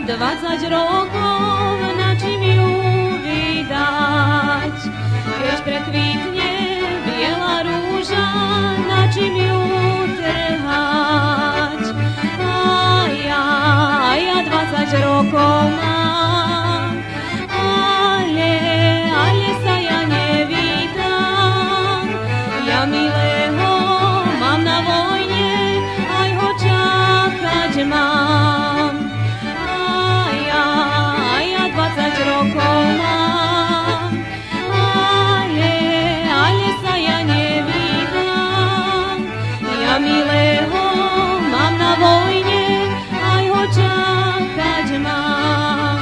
20 rokov, na čím ju vydať. Keď prekvitne biela rúža, na čím ju trhať. A ja 20 rokov mám, ale sa ja nevydám. Ja milého mám na vojne, aj ho čakať mám. A ja 20 rokov mám, ale sa ja nevydám. Ja milého mám na vojne, aj ho čakať mám.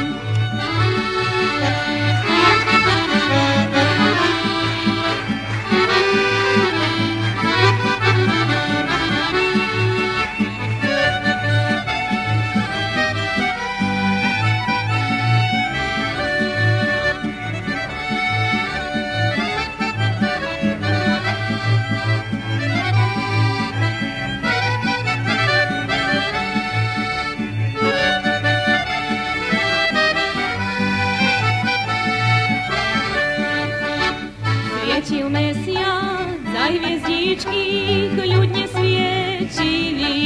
Svietil mesiac, aj hviezdičky kľudne svietili,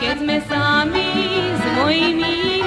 keď sme sami s mojimi